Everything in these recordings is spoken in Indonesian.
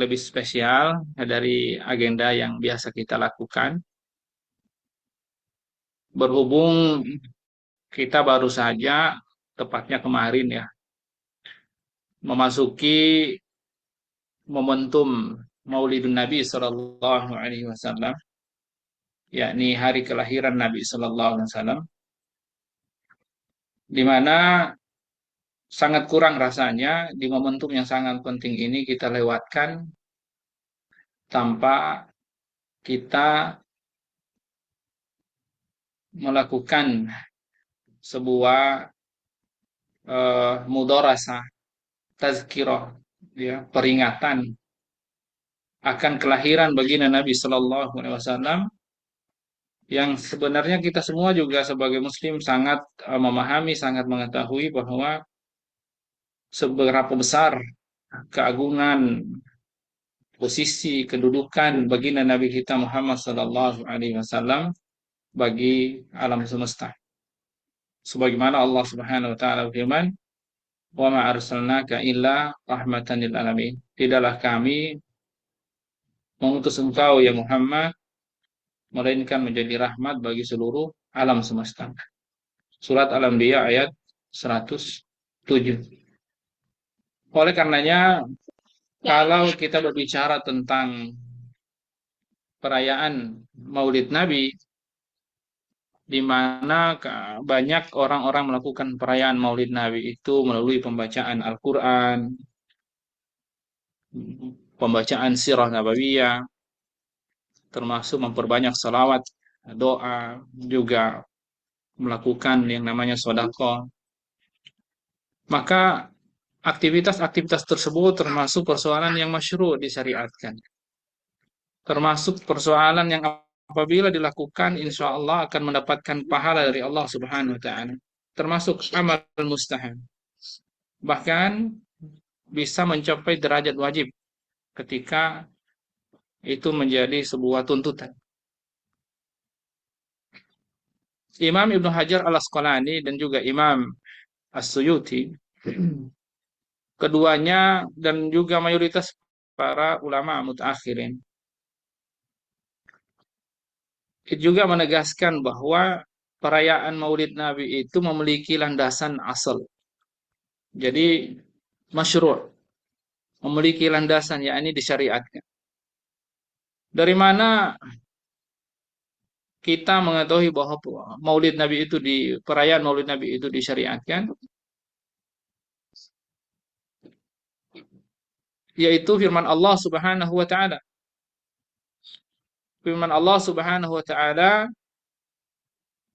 lebih spesial dari agenda yang biasa kita lakukan. Berhubung kita baru saja, tepatnya kemarin ya, memasuki momentum Maulidun Nabi Sallallahu Alaihi Wasallam, yakni hari kelahiran Nabi Sallallahu Alaihi Wasallam, di mana sangat kurang rasanya di momentum yang sangat penting ini kita lewatkan tanpa kita melakukan sebuah mudharasah, tazkirah, ya, peringatan akan kelahiran baginda Nabi Sallallahu Alaihi Wasallam, yang sebenarnya kita semua juga sebagai Muslim sangat memahami, sangat mengetahui bahwa seberapa besar keagungan, posisi, kedudukan baginda Nabi kita Muhammad Sallallahu Alaihi Wasallam bagi alam semesta. Sebagaimana Allah Subhanahu Wa Taala berfirman, "Wa ma arsalnaka illa rahmatan lil alamin." Tidaklah kami mengutus engkau ya Muhammad melainkan menjadi rahmat bagi seluruh alam semesta. Surat Al-Anbiya ayat 107. Oleh karenanya, kalau kita berbicara tentang perayaan Maulid Nabi, di mana banyak orang-orang melakukan perayaan Maulid Nabi itu melalui pembacaan Al-Quran, pembacaan Sirah Nabawiyah, termasuk memperbanyak salawat, doa, juga melakukan yang namanya sedekah. Maka aktivitas-aktivitas tersebut termasuk persoalan yang masyru' disyariatkan. Termasuk persoalan yang apabila dilakukan insya Allah akan mendapatkan pahala dari Allah Subhanahu wa taala. Termasuk amal mustahab. Bahkan bisa mencapai derajat wajib ketika itu menjadi sebuah tuntutan. Imam Ibnu Hajar Al-Asqalani dan juga Imam As-Suyuti, keduanya dan juga mayoritas para ulama mutaakhirin juga menegaskan bahwa perayaan Maulid Nabi itu memiliki landasan asal. Jadi masyru', memiliki landasan, yakni disyariatkan. Dari mana kita mengetahui bahwa Maulid Nabi itu perayaan Maulid Nabi itu disyariatkan? Yaitu firman Allah Subhanahu wa taala. Firman Allah Subhanahu wa taala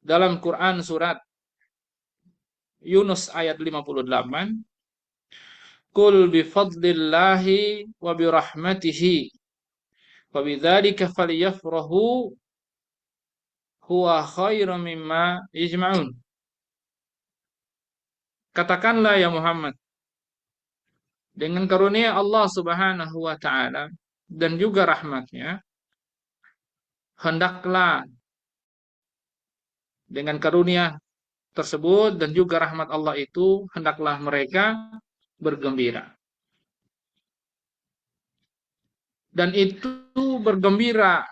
dalam Quran surat Yunus ayat 58, "Qul bi fadlillahi wa bi rahmatihi wa bidzalika falyafrahu huwa khairum mimma yajma'un." Katakanlah ya Muhammad, dengan karunia Allah Subhanahu wa taala dan juga rahmatnya, hendaklah dengan karunia tersebut dan juga rahmat Allah itu, hendaklah mereka bergembira. Dan itu bergembira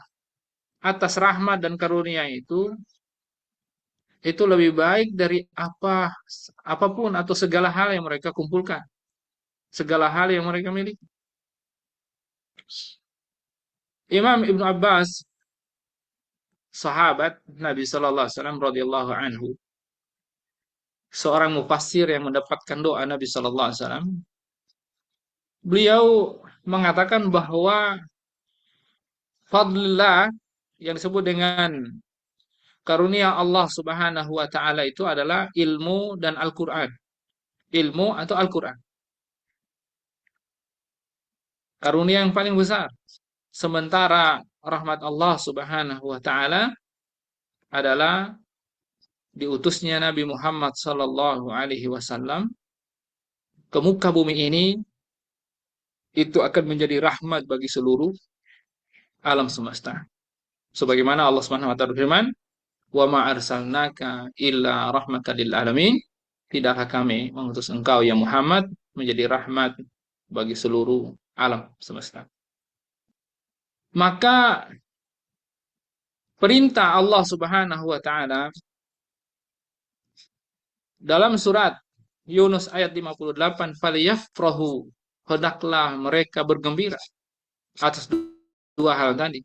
atas rahmat dan karunia itu lebih baik dari apapun atau segala hal yang mereka kumpulkan, segala hal yang mereka miliki. Imam Ibnu Abbas, sahabat Nabi Sallallahu Alaihi Wasallam radhiyallahu anhu, seorang mufassir yang mendapatkan doa Nabi Sallallahu Alaihi Wasallam, beliau mengatakan bahwa fadlillah yang disebut dengan karunia Allah Subhanahu wa taala itu adalah ilmu dan Al-Qur'an. Ilmu atau Al-Qur'an. Karunia yang paling besar. Sementara rahmat Allah Subhanahu wa taala adalah diutusnya Nabi Muhammad sallallahu alaihi wasallam ke muka bumi ini, itu akan menjadi rahmat bagi seluruh alam semesta. Sebagaimana Allah Subhanahu wa taala berfirman, "Wa ma arsalnaka illa rahmatan lil alamin." Tidakkah kami mengutus engkau ya Muhammad menjadi rahmat bagi seluruh alam semesta. Maka perintah Allah Subhanahu wa taala dalam surat Yunus ayat 58, "Falyafrahu", hendaklah mereka bergembira atas dua hal tadi,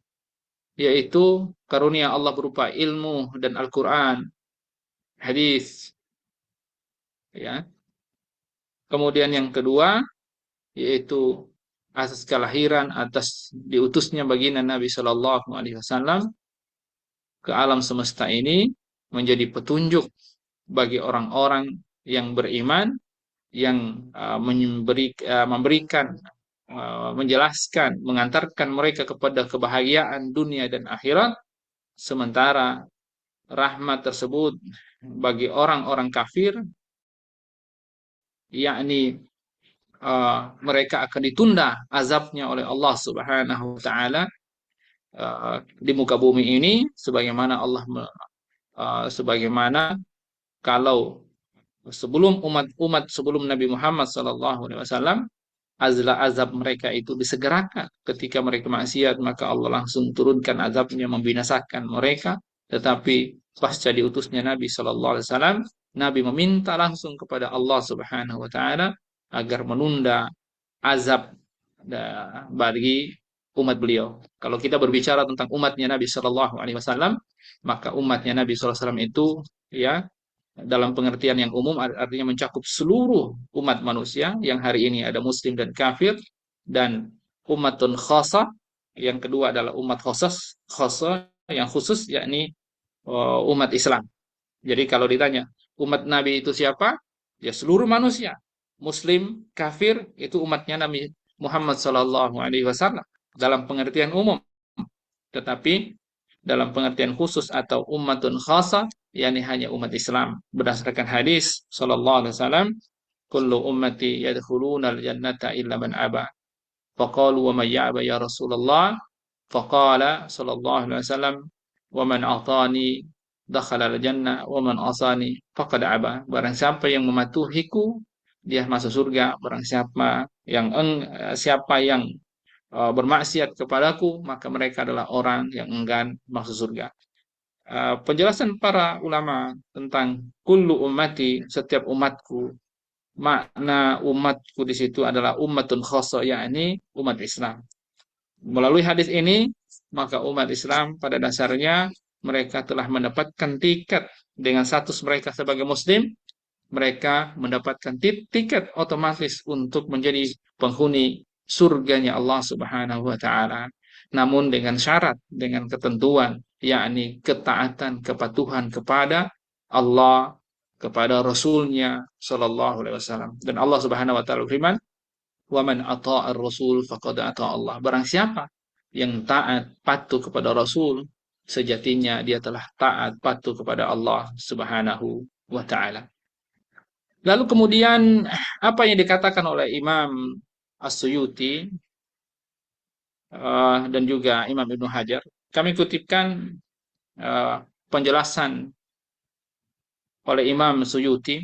yaitu karunia Allah berupa ilmu dan Al-Qur'an, hadis, ya. Kemudian yang kedua yaitu atas kelahiran, atas diutusnya baginda Nabi Shallallahu alaihi wasallam ke alam semesta ini menjadi petunjuk bagi orang-orang yang beriman, yang memberikan, menjelaskan, mengantarkan mereka kepada kebahagiaan dunia dan akhirat, sementara rahmat tersebut bagi orang-orang kafir, yakni mereka akan ditunda azabnya oleh Allah Subhanahu wa taala di muka bumi ini, sebagaimana kalau sebelum umat sebelum Nabi Muhammad SAW, azab mereka itu disegerakan. Ketika mereka maksiat, maka Allah langsung turunkan azabnya, membinasakan mereka. Tetapi pasca diutusnya Nabi SAW, Nabi meminta langsung kepada Allah Subhanahu Wa Taala agar menunda azab bagi umat beliau. Kalau kita berbicara tentang umatnya Nabi Shallallahu Alaihi Wasallam, maka umatnya Nabi SAW itu, ya, dalam pengertian yang umum artinya mencakup seluruh umat manusia yang hari ini ada muslim dan kafir, dan umatun khasah yang kedua adalah umat khasah yang khusus, yakni umat Islam. Jadi kalau ditanya umat Nabi itu siapa? Ya seluruh manusia. Muslim, kafir itu umatnya Nabi Muhammad Sallallahu Alaihi Wasallam dalam pengertian umum. Tetapi dalam pengertian khusus atau ummatun khasa, yakni hanya umat Islam. Berdasarkan hadis Sallallahu Alaihi Wasallam, kullu ummati yadkhuluna al-jannata illa man aba. Faqalu wa man ya'ba ya Rasulullah? Faqala Sallallahu Alaihi Wasallam, wa man atani dakhala al-jannah wa man asani faqad aba. Barang siapa yang mematuhiku, dia masuk surga. Barang siapa yang bermaksiat kepadaku, maka mereka adalah orang yang enggan masuk surga. Penjelasan para ulama tentang kullu ummati, setiap umatku, makna umatku di situ adalah ummatun khassa, yakni umat Islam. Melalui hadis ini, maka umat Islam pada dasarnya mereka telah mendapatkan tiket dengan status mereka sebagai muslim, mereka mendapatkan tiket otomatis untuk menjadi penghuni surganya Allah Subhanahu wa taala. Namun dengan syarat, dengan ketentuan, yakni ketaatan, kepatuhan kepada Allah, kepada Rasulnya Shallallahu Alaihi Wasallam. Dan Allah Subhanahu Wa Taala berfirman, "Wa man ata'ar Rasul faqad ata Allah." Barang siapa yang taat, patuh kepada Rasul, sejatinya dia telah taat, patuh kepada Allah Subhanahu wa Taala. Lalu kemudian apa yang dikatakan oleh Imam As-Suyuti dan juga Imam Ibnu Hajar, kami kutipkan penjelasan oleh Imam Suyuti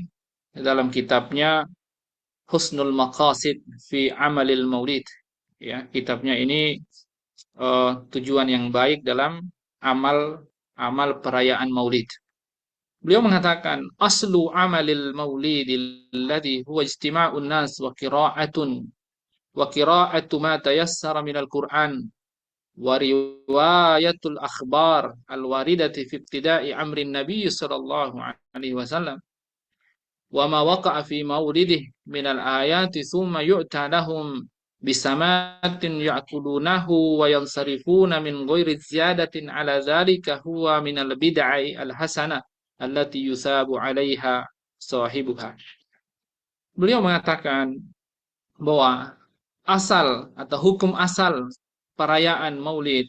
dalam kitabnya Husnul Maqasid fi Amalil Maulid. Ya, kitabnya ini tujuan yang baik dalam amal perayaan Maulid. Beliau mengatakan aslu amalil maulidil ladzi huwa ijtima'un nas wa qira'atu ma tayassara minal Qur'an wa riwayatul akhbar al-waridati fi ibtida'i amrin nabiy sallallahu alaihi wasallam wa ma waqa'a fi maulidihi minal ayati thumma yu'ta lahum bisamatin ya'kulunahu wa yansarifuna min ghairi ziyadatin ala dzalika huwa minal bid'ai al-hasanah allati yusabu 'alaiha sahibuha. Beliau mengatakan bahwa asal atau hukum asal perayaan Maulid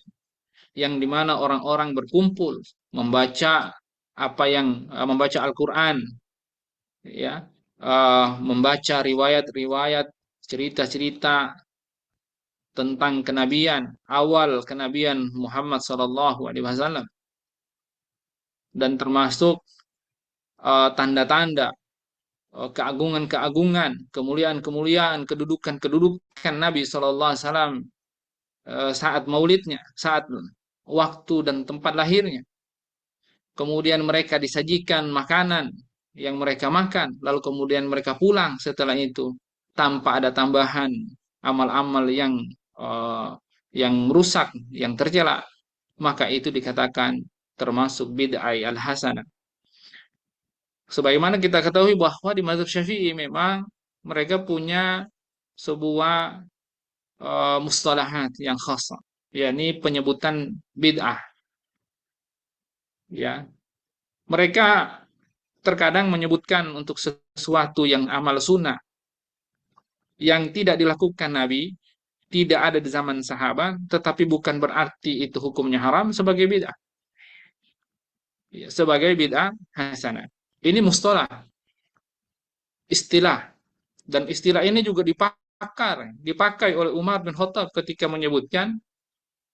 yang dimana orang-orang berkumpul membaca membaca Al-Qur'an, ya, membaca riwayat-riwayat, cerita-cerita tentang kenabian, awal kenabian Muhammad sallallahu alaihi wasallam, dan termasuk tanda-tanda keagungan-keagungan, kemuliaan-kemuliaan, kedudukan-kedudukan Nabi sallallahu alaihi wasallam saat maulidnya, saat waktu dan tempat lahirnya. Kemudian mereka disajikan makanan yang mereka makan, lalu kemudian mereka pulang setelah itu tanpa ada tambahan amal-amal eh, yang merusak, yang tercela, maka itu dikatakan termasuk bid'ah al-hasanah. Sebagaimana kita ketahui bahwa di mazhab Syafi'i memang mereka punya sebuah mustalahat yang khas, yakni penyebutan bid'ah. Ya, mereka terkadang menyebutkan untuk sesuatu yang amal sunnah yang tidak dilakukan Nabi, tidak ada di zaman sahabat, tetapi bukan berarti itu hukumnya haram sebagai bid'ah. Ya, sebagai bid'ah hasanah. Ini mustalah, istilah. Dan istilah ini juga dipakai oleh Umar bin Khattab ketika menyebutkan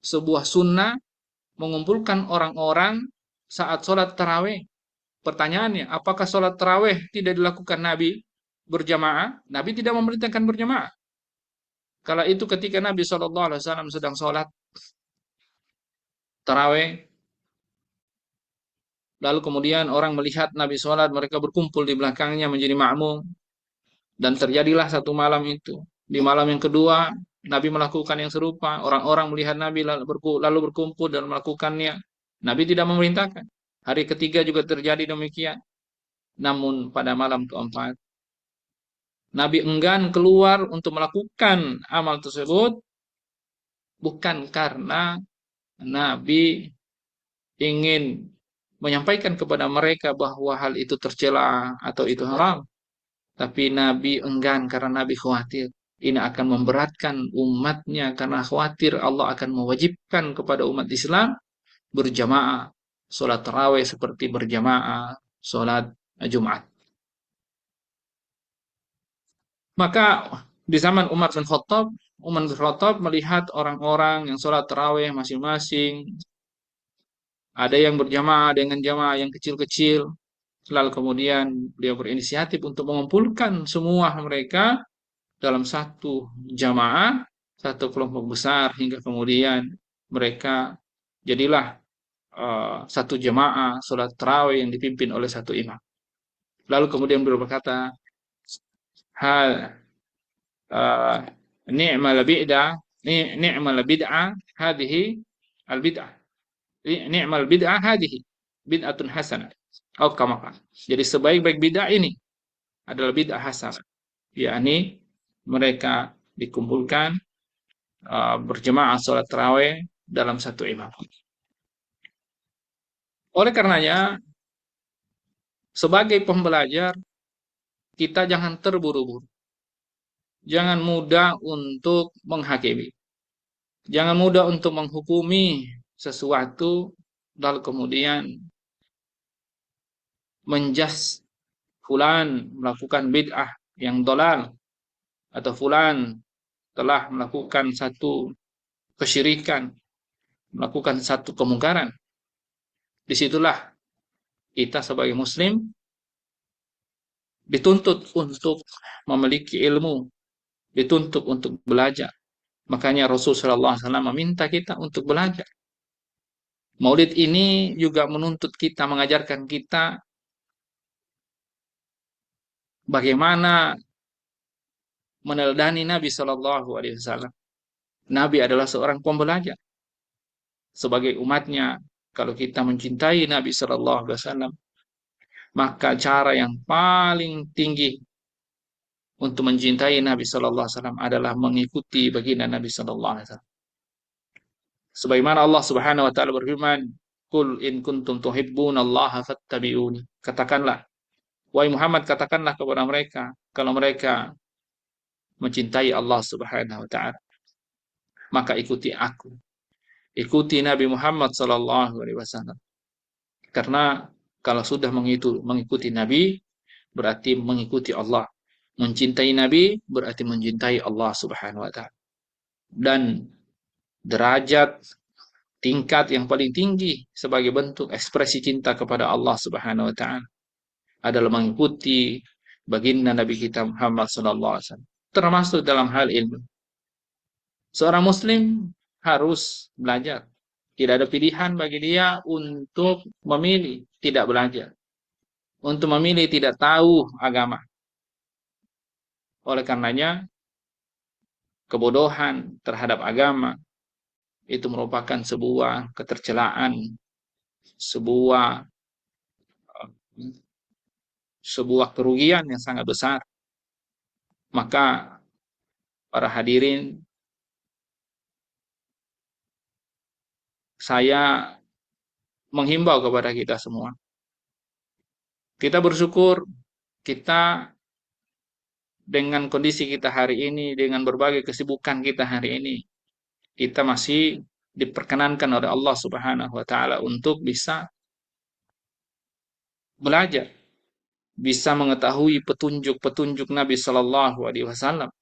sebuah sunnah mengumpulkan orang-orang saat sholat taraweh. Pertanyaannya, apakah sholat taraweh tidak dilakukan Nabi berjamaah? Nabi tidak memerintahkan berjamaah. Kala itu ketika Nabi SAW sedang sholat taraweh, lalu kemudian orang melihat Nabi sholat, mereka berkumpul di belakangnya menjadi makmum, dan terjadilah satu malam itu. Di malam yang kedua, Nabi melakukan yang serupa. Orang-orang melihat Nabi lalu berkumpul dan melakukannya. Nabi tidak memerintahkan. Hari ketiga juga terjadi demikian. Namun pada malam keempat, Nabi enggan keluar untuk melakukan amal tersebut, bukan karena Nabi ingin menyampaikan kepada mereka bahwa hal itu tercela atau itu haram. Tapi Nabi enggan karena Nabi khawatir ini akan memberatkan umatnya, karena khawatir Allah akan mewajibkan kepada umat Islam berjamaah sholat tarawih seperti berjamaah sholat Jumat. Maka di zaman Umar bin Khattab melihat orang-orang yang sholat tarawih masing-masing, ada yang berjamaah dengan jamaah yang kecil-kecil, lalu kemudian beliau berinisiatif untuk mengumpulkan semua mereka dalam satu jamaah, satu kelompok besar, hingga kemudian mereka jadilah satu jamaah sholat tarawih yang dipimpin oleh satu imam. Lalu kemudian beliau berkata, hal ni'mal bid'ah, ni'mal bid'ah hadhihi al bid'ah, ni'mal bid'ah hadhihi bid'atun hasanah. Oh, kama. Jadi sebaik-baik bid'ah ini adalah bid'ah hasanah, yakni mereka dikumpulkan berjemaah sholat tarawih dalam satu imam. Oleh karenanya, sebagai pembelajar, kita jangan terburu-buru. Jangan mudah untuk menghakimi. Jangan mudah untuk menghukumi sesuatu, lalu kemudian menjas fulan melakukan bid'ah yang dolal, atau fulan telah melakukan satu kesyirikan, melakukan satu kemungkaran. Disitulah kita sebagai muslim dituntut untuk memiliki ilmu, dituntut untuk belajar. Makanya Rasulullah SAW meminta kita untuk belajar. Maulid ini juga menuntut kita, mengajarkan kita bagaimana meneladani Nabi SAW. Nabi adalah seorang pembelajar. Sebagai umatnya, kalau kita mencintai Nabi SAW, maka cara yang paling tinggi untuk mencintai Nabi SAW adalah mengikuti baginda Nabi SAW. Sebagaimana Allah Subhanahu wa taala berfirman, "Qul in kuntum tuhibbunallaha fattabi'uni." Katakanlah, wahai Muhammad, katakanlah kepada mereka, kalau mereka mencintai Allah Subhanahu wa taala, maka ikuti aku. Ikuti Nabi Muhammad sallallahu alaihi wasallam. Karena kalau sudah mengikuti Nabi, berarti mengikuti Allah. Mencintai Nabi berarti mencintai Allah Subhanahu wa taala. Dan derajat tingkat yang paling tinggi sebagai bentuk ekspresi cinta kepada Allah Subhanahu wa taala adalah mengikuti baginda Nabi kita Muhammad sallallahu alaihi wasallam, termasuk dalam hal ilmu. Seorang muslim harus belajar. Tidak ada pilihan bagi dia untuk memilih tidak belajar, untuk memilih tidak tahu agama. Oleh karenanya, kebodohan terhadap agama itu merupakan sebuah ketercelaan, sebuah sebuah kerugian yang sangat besar. Maka para hadirin, saya menghimbau kepada kita semua. Kita bersyukur kita dengan kondisi kita hari ini, dengan berbagai kesibukan kita hari ini, kita masih diperkenankan oleh Allah Subhanahu wa taala untuk bisa belajar, bisa mengetahui petunjuk-petunjuk Nabi Shallallahu alaihi wasallam,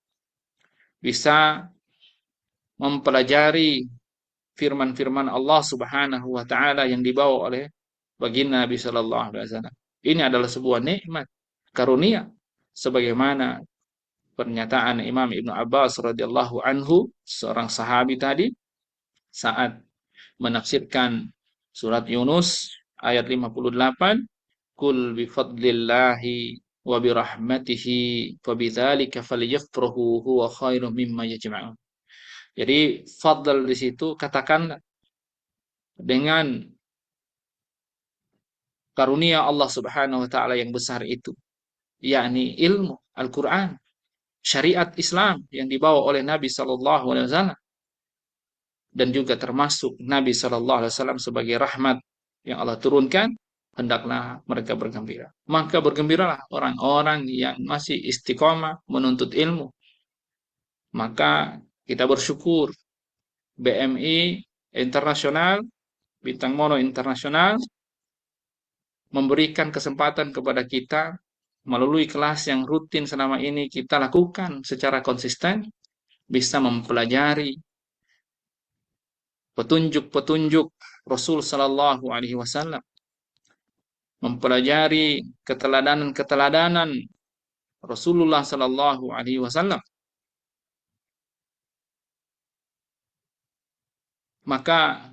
bisa mempelajari firman-firman Allah Subhanahu wa taala yang dibawa oleh baginda Nabi Shallallahu alaihi wasallam. Ini adalah sebuah nikmat, karunia, sebagaimana pernyataan Imam Ibnu Abbas radhiyallahu anhu, seorang sahabi tadi, saat menafsirkan surat Yunus ayat 58, kul bi fadlillahi wa bi rahmatihi fa bidzalika falyafrahu huwa khairum mimma yajma'un. Jadi fadl di situ katakan dengan karunia Allah Subhanahu wa taala yang besar itu, yakni ilmu Al-Qur'an, syariat Islam yang dibawa oleh Nabi sallallahu alaihi wasallam, dan juga termasuk Nabi sallallahu alaihi wasallam sebagai rahmat yang Allah turunkan, hendaklah mereka bergembira. Maka bergembiralah orang-orang yang masih istiqomah menuntut ilmu. Maka kita bersyukur BMI Internasional, Bintang Mono Internasional, memberikan kesempatan kepada kita melalui kelas yang rutin selama ini kita lakukan secara konsisten, bisa mempelajari petunjuk-petunjuk Rasul Sallallahu Alaihi Wasallam, mempelajari keteladanan-keteladanan Rasulullah Sallallahu Alaihi Wasallam. Maka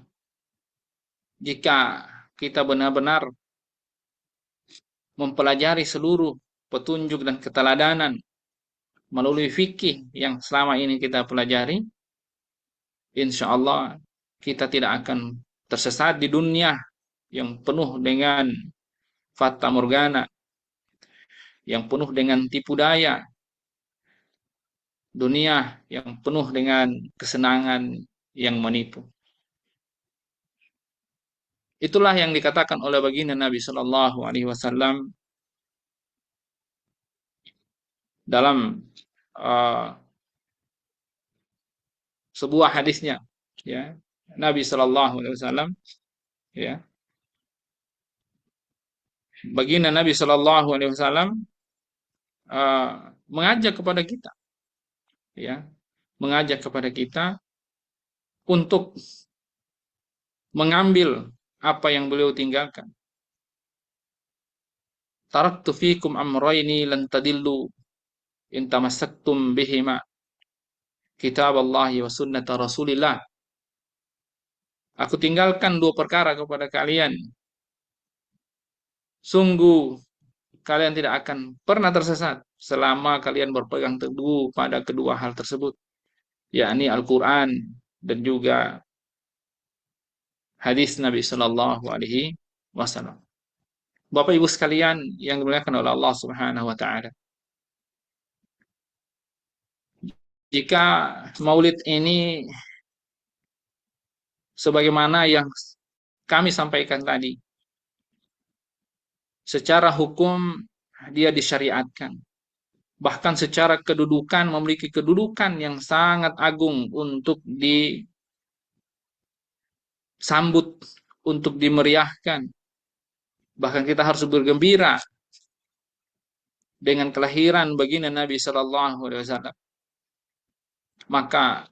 jika kita benar-benar mempelajari seluruh petunjuk dan keteladanan melalui fikih yang selama ini kita pelajari, insya Allah kita tidak akan tersesat di dunia yang penuh dengan fata morgana, yang penuh dengan tipu daya, dunia yang penuh dengan kesenangan yang menipu. Itulah yang dikatakan oleh baginda Nabi Shallallahu Alaihi Wasallam dalam sebuah hadisnya, ya. Nabi Shallallahu Alaihi Wasallam, ya, baginda Nabi Shallallahu Alaihi Wasallam mengajak kepada kita, ya, mengajak kepada kita untuk mengambil apa yang beliau tinggalkan. Taraktu fikum amrayni lan tadillu in tamassaktum bihima, kitaballahi wa sunnata Rasulillah. Aku tinggalkan dua perkara kepada kalian. Sungguh kalian tidak akan pernah tersesat selama kalian berpegang teguh pada kedua hal tersebut, yakni Al-Quran dan juga hadis Nabi Shallallahu Alaihi Wasallam. Bapak Ibu sekalian yang dimuliakan oleh Allah Subhanahu Wa Taala, jika Maulid ini sebagaimana yang kami sampaikan tadi, secara hukum dia disyariatkan, bahkan secara kedudukan memiliki kedudukan yang sangat agung untuk disambut, untuk dimeriahkan. Bahkan kita harus bergembira dengan kelahiran baginda Nabi Shallallahu Alaihi Wasallam. Maka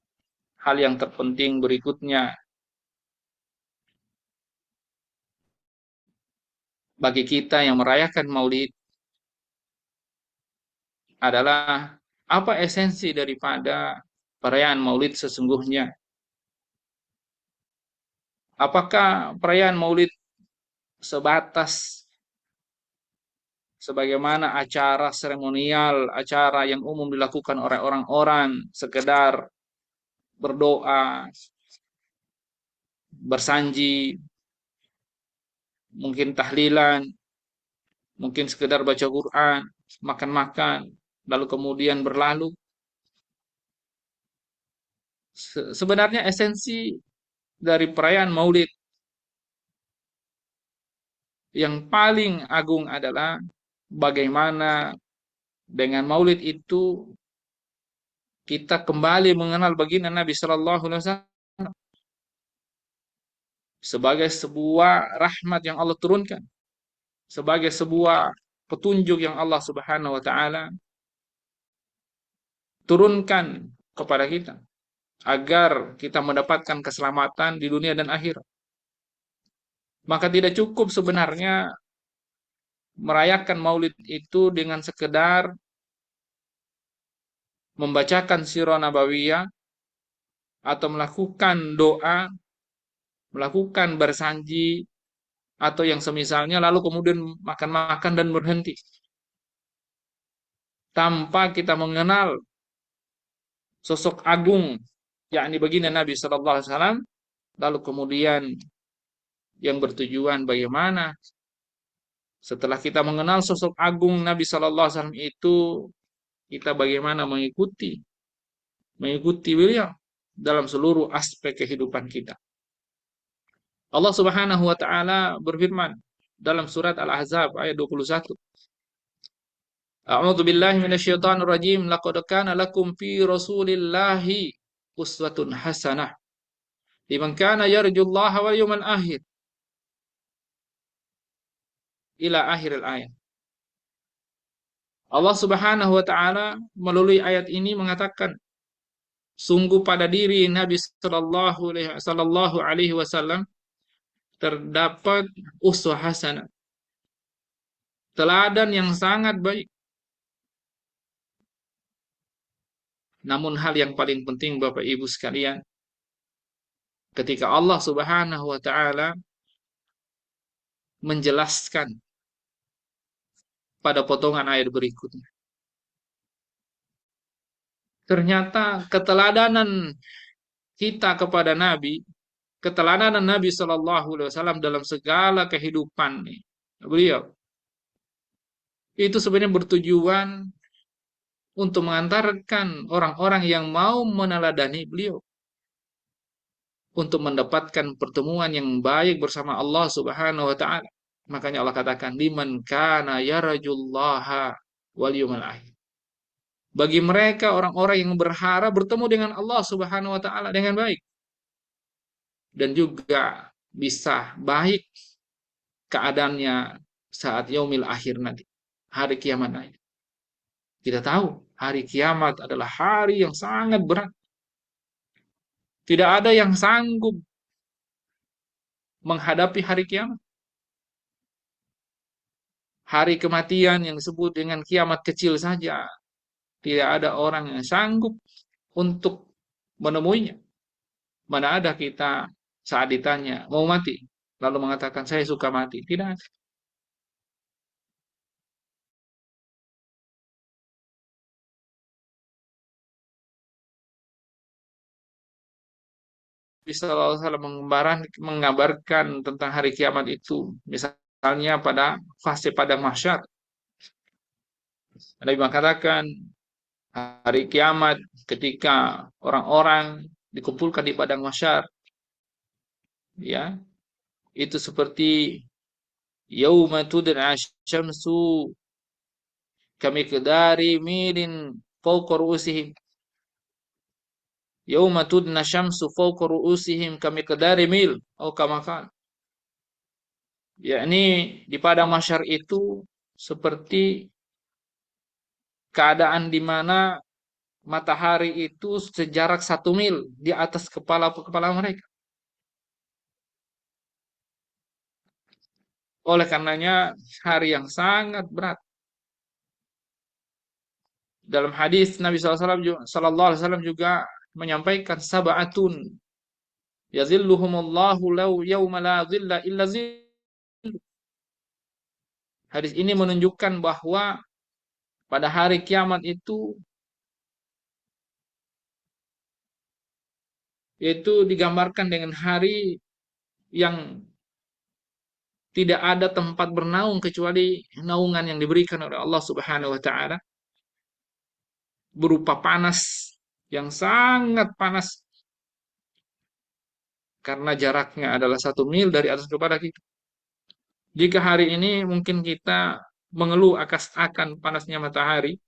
hal yang terpenting berikutnya bagi kita yang merayakan Maulid adalah apa esensi daripada perayaan Maulid sesungguhnya. Apakah perayaan Maulid sebatas sebagaimana acara seremonial, acara yang umum dilakukan oleh orang-orang, sekedar berdoa, bersanji, mungkin tahlilan, mungkin sekedar baca Quran, makan-makan, lalu kemudian berlalu. Sebenarnya esensi dari perayaan Maulid yang paling agung adalah bagaimana dengan Maulid itu kita kembali mengenal baginda Nabi Shallallahu Alaihi Wasallam sebagai sebuah rahmat yang Allah turunkan, sebagai sebuah petunjuk yang Allah Subhanahu Wa Taala turunkan kepada kita agar kita mendapatkan keselamatan di dunia dan akhirat. Maka tidak cukup sebenarnya merayakan Maulid itu dengan sekedar membacakan sirah nabawiyah atau melakukan doa, melakukan bersanji atau yang semisalnya lalu kemudian makan-makan dan berhenti tanpa kita mengenal sosok agung yakni baginda Nabi Shallallahu Alaihi Wasallam, lalu kemudian yang bertujuan bagaimana setelah kita mengenal sosok agung Nabi Shallallahu Alaihi Wasallam itu kita bagaimana mengikuti beliau dalam seluruh aspek kehidupan kita. Allah Subhanahu wa taala berfirman dalam surat Al-Ahzab ayat 21. A'udzu billahi minasyaitonir rajim. Laqad kana lakum fi Rasulillahi uswatun hasanah liman kana yarjullaha wal yawmal akhir ila akhiril ayat. Allah Subhanahu wa taala melalui ayat ini mengatakan, sungguh pada diri Nabi sallallahu alaihi wasallam terdapat uswah hasanah, teladan yang sangat baik. Namun hal yang paling penting Bapak Ibu sekalian, ketika Allah Subhanahu wa taala menjelaskan pada potongan ayat berikutnya, ternyata keteladanan kita kepada Nabi, keteladanan Nabi Shallallahu Alaihi Wasallam dalam segala kehidupan beliau itu sebenarnya bertujuan untuk mengantarkan orang-orang yang mau meneladani beliau untuk mendapatkan pertemuan yang baik bersama Allah Subhanahu wa taala. Makanya Allah katakan liman kana yarjullaha wal yawmal akhir. Bagi mereka orang-orang yang berharap bertemu dengan Allah Subhanahu wa taala dengan baik dan juga bisa baik keadaannya saat yaumil akhir nanti, hari kiamat nanti. Kita tahu hari kiamat adalah hari yang sangat berat. Tidak ada yang sanggup menghadapi hari kiamat. Hari kematian yang disebut dengan kiamat kecil saja, tidak ada orang yang sanggup untuk menemuinya. Mana ada kita saat ditanya, mau mati? Lalu mengatakan, saya suka mati. Tidak ada. Bisa menggambarkan tentang hari kiamat itu. Misalnya pada fase padang mahsyar. Nabi mengatakan, hari kiamat ketika orang-orang dikumpulkan di padang mahsyar, ya, itu seperti yauma tud'a syamsu kamiqdari milin fawqa ru'usihim. Yauma tudna syamsu fawqa ru'usihim kamiqdari mil atau kama qala. Yakni di padang mahsyar itu seperti keadaan di mana matahari itu sejarak 1 mil di atas kepala mereka. Oleh karenanya hari yang sangat berat. Dalam hadis Nabi SAW juga menyampaikan sab'atun Yazilluhumullahu law yawma la dhilla illa zill. Hadis ini menunjukkan bahwa pada hari kiamat itu digambarkan dengan hari yang tidak ada tempat bernaung kecuali naungan yang diberikan oleh Allah Subhanahu wa taala, berupa panas yang sangat panas karena jaraknya adalah 1 mil dari atas kepada kita. Jika hari ini mungkin kita mengeluh akan panasnya matahari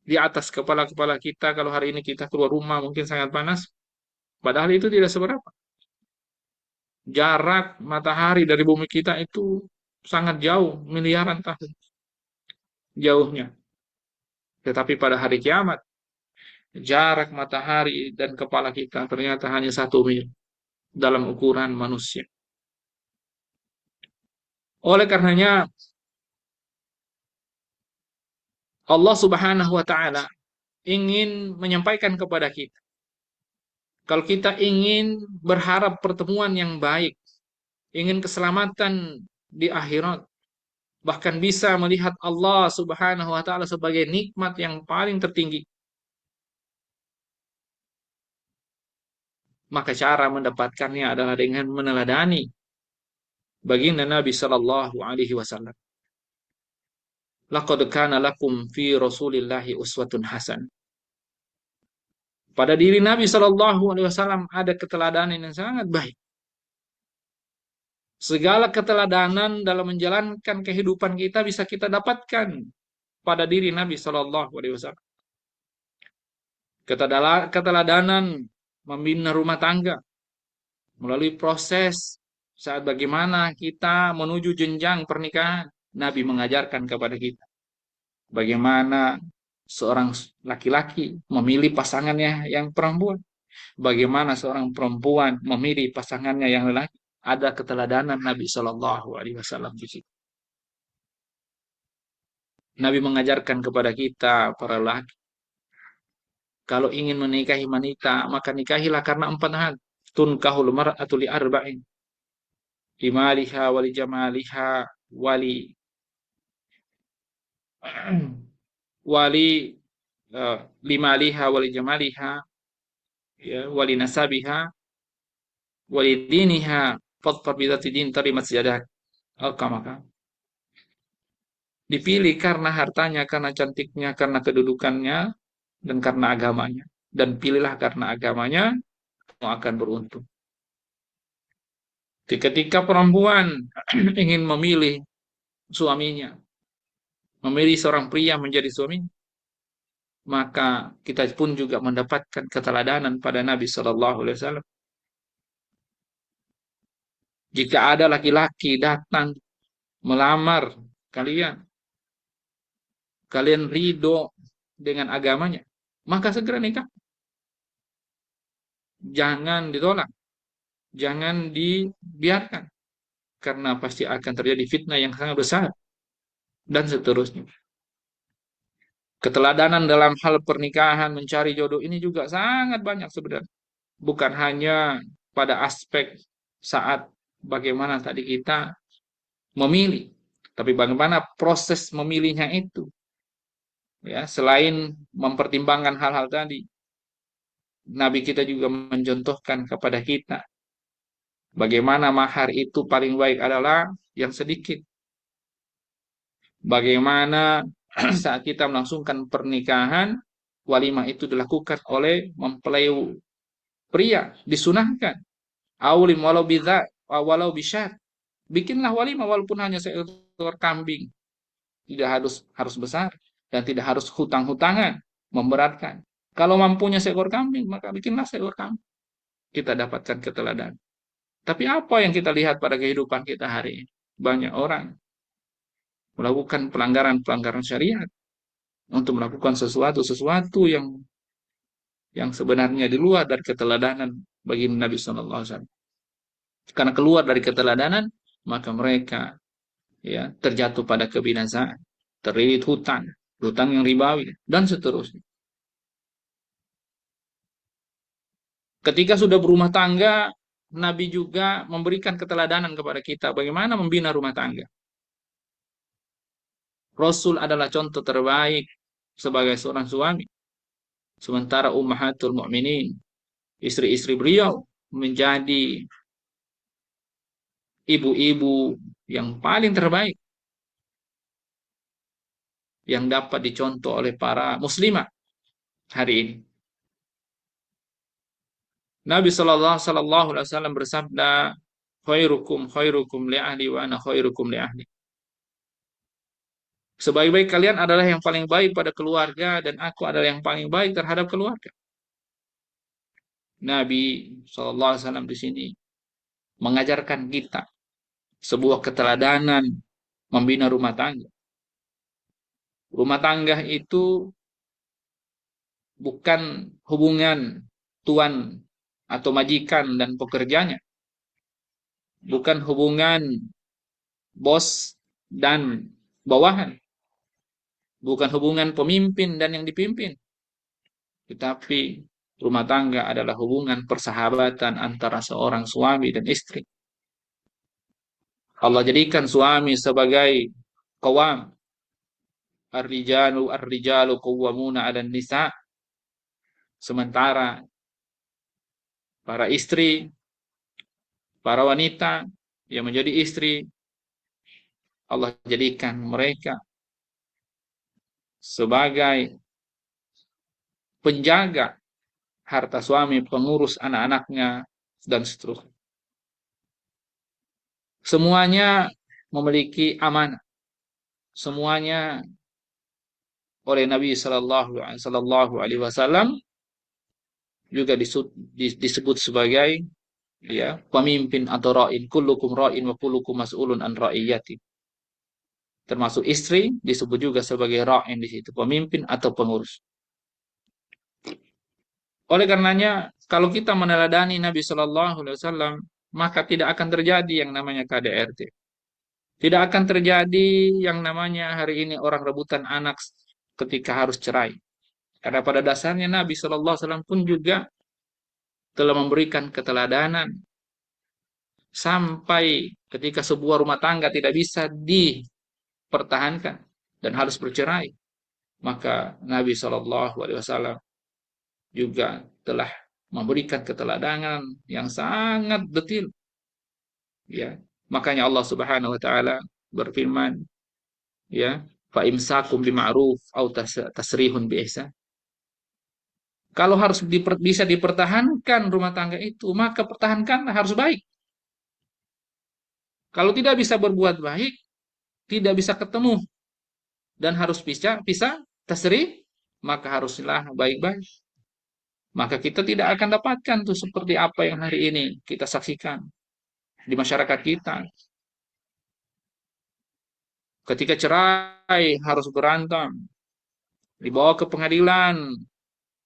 di atas kepala-kepala kita, kalau hari ini kita keluar rumah mungkin sangat panas, padahal itu tidak seberapa. Jarak matahari dari bumi kita itu sangat jauh, miliaran tahun jauhnya. Tetapi pada hari kiamat, jarak matahari dan kepala kita ternyata hanya 1 mil dalam ukuran manusia. Oleh karenanya, Allah Subhanahu wa taala ingin menyampaikan kepada kita, kalau kita ingin berharap pertemuan yang baik, ingin keselamatan di akhirat, bahkan bisa melihat Allah Subhanahu wa taala sebagai nikmat yang paling tertinggi, maka cara mendapatkannya adalah dengan meneladani baginda Nabi sallallahu alaihi wasallam. Laqad kana lakum fi Rasulillahi uswatun hasan. Pada diri Nabi sallallahu alaihi wasallam ada keteladanan yang sangat baik. Segala keteladanan dalam menjalankan kehidupan kita bisa kita dapatkan pada diri Nabi sallallahu alaihi wasallam. Keteladanan membina rumah tangga melalui proses saat bagaimana kita menuju jenjang pernikahan. Nabi mengajarkan kepada kita bagaimana seorang laki-laki memilih pasangannya yang perempuan, bagaimana seorang perempuan memilih pasangannya yang lelaki. Ada keteladanan Nabi Shallallahu Alaihi Wasallam di situ. Nabi mengajarkan kepada kita para laki, kalau ingin menikahi wanita maka nikahilah karena 4 hal. Tunkahul mar'atu li arba'in, limaliha wali jamaliha wali wali limaliha wali jamaliha, ya, wali nasabiha wali diniha fadfar bidzati din tarimat siyadak. Maka dipilih karena hartanya, karena cantiknya, karena kedudukannya, dan karena agamanya. Dan pilihlah karena agamanya, kamu akan beruntung. Ketika perempuan ingin memilih suaminya, memilih seorang pria menjadi suaminya, maka kita pun juga mendapatkan keteladanan pada Nabi Shallallahu Alaihi Wasallam. Jika ada laki-laki datang melamar kalian, kalian ridho dengan agamanya, maka segera nikah. Jangan ditolak, jangan dibiarkan, karena pasti akan terjadi fitnah yang sangat besar, dan seterusnya. Keteladanan dalam hal pernikahan, mencari jodoh ini juga sangat banyak sebenarnya. Bukan hanya pada aspek saat bagaimana tadi kita memilih, tapi bagaimana proses memilihnya itu. Ya, selain mempertimbangkan hal-hal tadi, Nabi kita juga mencontohkan kepada kita bagaimana mahar itu paling baik adalah yang sedikit. Bagaimana saat kita melangsungkan pernikahan, walimah itu dilakukan oleh mempelai pria, disunahkan. Aulim walau bidza walau bisyat. Bikinlah walimah walaupun hanya seekor kambing. Tidak harus besar dan tidak harus hutang-hutangan, memberatkan. Kalau mampunya seekor kambing, maka bikinlah seekor kambing. Kita dapatkan keteladanan. Tapi apa yang kita lihat pada kehidupan kita hari ini? Banyak orang melakukan pelanggaran-pelanggaran syariat untuk melakukan sesuatu yang sebenarnya di luar dari keteladanan bagi Nabi Sallallahu Alaihi Wasallam. Karena keluar dari keteladanan, maka mereka ya terjatuh pada kebinasaan, terlilit hutang yang ribawi dan seterusnya. Ketika sudah berumah tangga, Nabi juga memberikan keteladanan kepada kita bagaimana membina rumah tangga. Rasul adalah contoh terbaik sebagai seorang suami. Sementara Ummahatul Mukminin, istri-istri beliau menjadi ibu-ibu yang paling terbaik yang dapat dicontoh oleh para muslimah hari ini. Nabi Shallallahu Alaihi Wasallam bersabda, khairukum li ahli wa ana khairukum li ahli. Sebaik-baik kalian adalah yang paling baik pada keluarga dan aku adalah yang paling baik terhadap keluarga. Nabi Shallallahu Alaihi Wasallam di sini mengajarkan kita sebuah keteladanan membina rumah tangga. Rumah tangga itu bukan hubungan tuan atau majikan dan pekerjanya, bukan hubungan bos dan bawahan, bukan hubungan pemimpin dan yang dipimpin, tetapi rumah tangga adalah hubungan persahabatan antara seorang suami dan istri. Allah jadikan suami sebagai qawam, ar-rijalu qawwamuna 'alan nisa, sementara para istri, para wanita yang menjadi istri, Allah jadikan mereka sebagai penjaga harta suami, pengurus anak-anaknya, dan seterusnya. Semuanya memiliki amanah. Semuanya oleh Nabi Sallallahu Alaihi Wasallam juga disebut sebagai ya pemimpin atau ra'in. Kullukum ra'in wa kullukum mas'ulun an ra'iyati. Termasuk istri disebut juga sebagai ra'in di situ, pemimpin atau pengurus. Oleh karenanya, kalau kita meneladani Nabi Shallallahu Alaihi Wasallam, maka tidak akan terjadi yang namanya KDRT. Tidak akan terjadi yang namanya hari ini orang rebutan anak ketika harus cerai. Karena pada dasarnya Nabi Shallallahu Alaihi Wasallam pun juga telah memberikan keteladanan sampai ketika sebuah rumah tangga tidak bisa dipertahankan dan harus bercerai, maka Nabi Shallallahu Alaihi Wasallam juga telah memberikan keteladanan yang sangat detail. Ya, makanya Allah Subhanahu wa taala berfirman, ya, fa imsakum bima'ruf au tasrihun bi ihsan. Kalau harus bisa dipertahankan rumah tangga itu, maka pertahankan harus baik. Kalau tidak bisa berbuat baik, tidak bisa ketemu dan harus bisa tasrih, maka haruslah baik-baik. Maka kita tidak akan dapatkan tuh seperti apa yang hari ini kita saksikan di masyarakat kita. Ketika cerai harus berantem, dibawa ke pengadilan,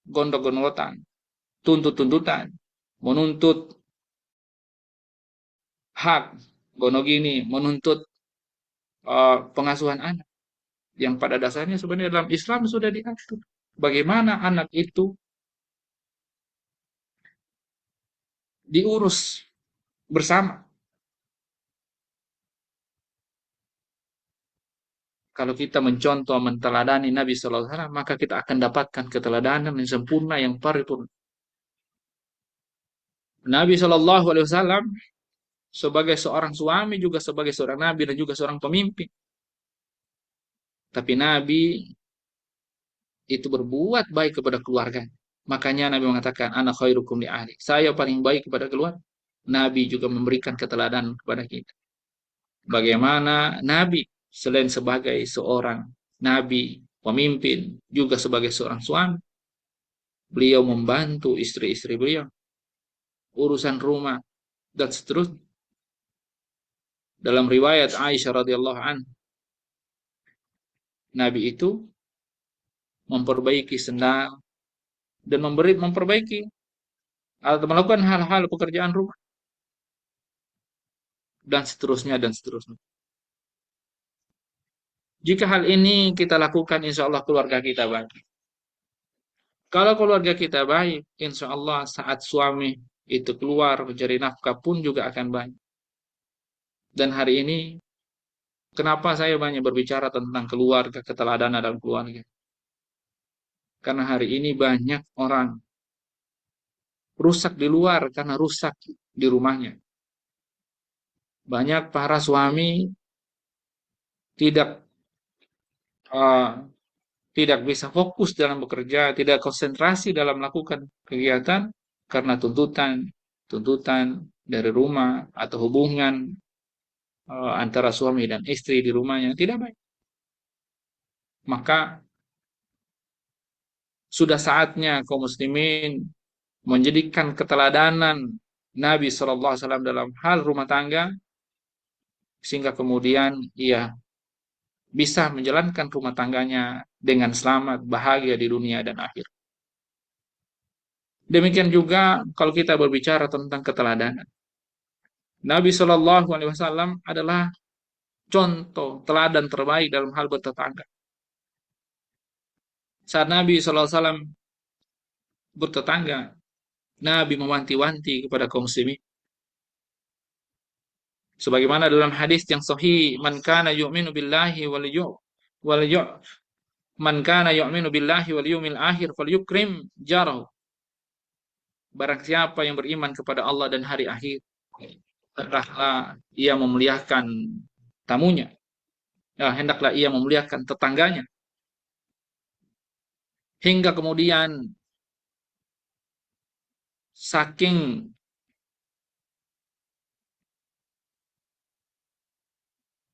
gondok-gondotan, tuntut-tuntutan, menuntut hak, gonogini, menuntut pengasuhan anak. Yang pada dasarnya sebenarnya dalam Islam sudah diatur. Bagaimana anak itu diurus bersama. Kalau kita mencontoh, menteladani Nabi Sallallahu Alaihi Wasallam, maka kita akan dapatkan keteladanan yang sempurna, yang paripurna. Nabi Shallallahu Alaihi Wasallam sebagai seorang suami, juga sebagai seorang nabi dan juga seorang pemimpin. Tapi Nabi itu berbuat baik kepada keluarga. Makanya Nabi mengatakan, anak khairukum li ahli. Saya paling baik kepada keluarga. Nabi juga memberikan keteladanan kepada kita. Bagaimana Nabi selain sebagai seorang nabi, pemimpin, juga sebagai seorang suami, beliau membantu istri-istri beliau, urusan rumah, dan seterusnya. Dalam riwayat Aisyah radhiyallahu anha, Nabi itu memperbaiki sendal dan memperbaiki atau melakukan hal-hal pekerjaan rumah dan seterusnya dan seterusnya. Jika hal ini kita lakukan, insya Allah keluarga kita baik. Kalau keluarga kita baik, insya Allah saat suami itu keluar mencari nafkah pun juga akan baik. Dan hari ini, kenapa saya banyak berbicara tentang keluarga, keteladanan dalam keluarga? Karena hari ini banyak orang rusak di luar karena rusak di rumahnya. Banyak para suami tidak eh, tidak bisa fokus dalam bekerja, tidak konsentrasi dalam melakukan kegiatan karena tuntutan dari rumah atau hubungan antara suami dan istri di rumahnya tidak baik. Maka sudah saatnya kaum muslimin menjadikan keteladanan Nabi SAW dalam hal rumah tangga sehingga kemudian ia bisa menjalankan rumah tangganya dengan selamat, bahagia di dunia dan akhir. Demikian juga kalau kita berbicara tentang keteladanan. Nabi SAW adalah contoh teladan terbaik dalam hal bertetangga. Saat Nabi SAW bertetangga, Nabi mewanti-wanti kepada kaum muslimin. Sebagaimana dalam hadis yang sahih, man kana yu'minu billahi wal yu man kana yu'minu billahi wal yawmil akhir falyukrim jarahu. Barang siapa yang beriman kepada Allah dan hari akhir, hendaklah ia memuliakan tamunya. Ya, hendaklah ia memuliakan tetangganya. Hingga kemudian saking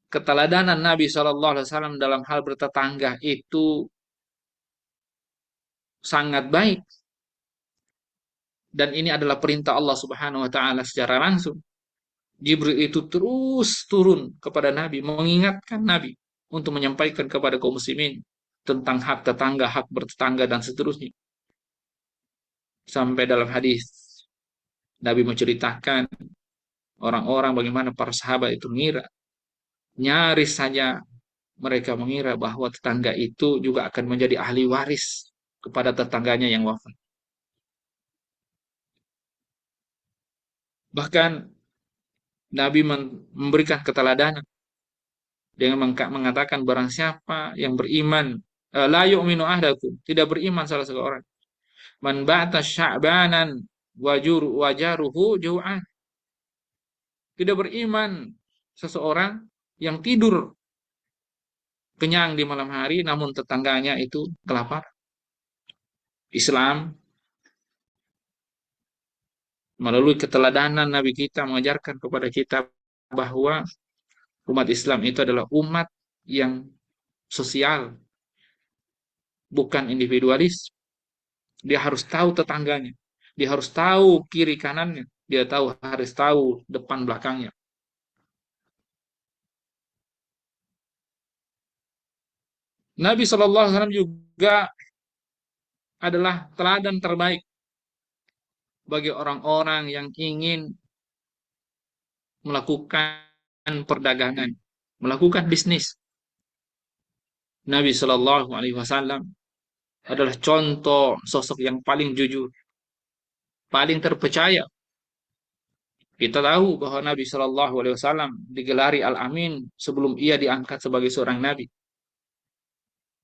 keteladanan Nabi SAW dalam hal bertetangga itu sangat baik. Dan ini adalah perintah Allah Subhanahu wa taala secara langsung. Jibril itu terus turun kepada Nabi, mengingatkan Nabi untuk menyampaikan kepada kaum muslimin tentang hak tetangga, hak bertetangga dan seterusnya. Sampai dalam hadis Nabi menceritakan orang-orang bagaimana para sahabat itu mengira, nyaris saja mereka mengira bahwa tetangga itu juga akan menjadi ahli waris kepada tetangganya yang wafat. Bahkan Nabi memberikan keteladanan dengan mengatakan barang siapa yang beriman la yu'minu ahdakum, tidak beriman salah seorang. Man ba'ta sya'banan wajaruhu ju'an. Tidak beriman seseorang yang tidur kenyang di malam hari namun tetangganya itu kelaparan. Islam melalui keteladanan Nabi kita mengajarkan kepada kita bahwa umat Islam itu adalah umat yang sosial, bukan individualis. Dia harus tahu tetangganya, dia harus tahu kiri kanannya, dia harus tahu depan belakangnya. Nabi SAW juga adalah teladan terbaik bagi orang-orang yang ingin melakukan perdagangan, melakukan bisnis. Nabi SAW adalah contoh sosok yang paling jujur, paling terpercaya. Kita tahu bahwa Nabi SAW digelari Al-Amin sebelum ia diangkat sebagai seorang Nabi.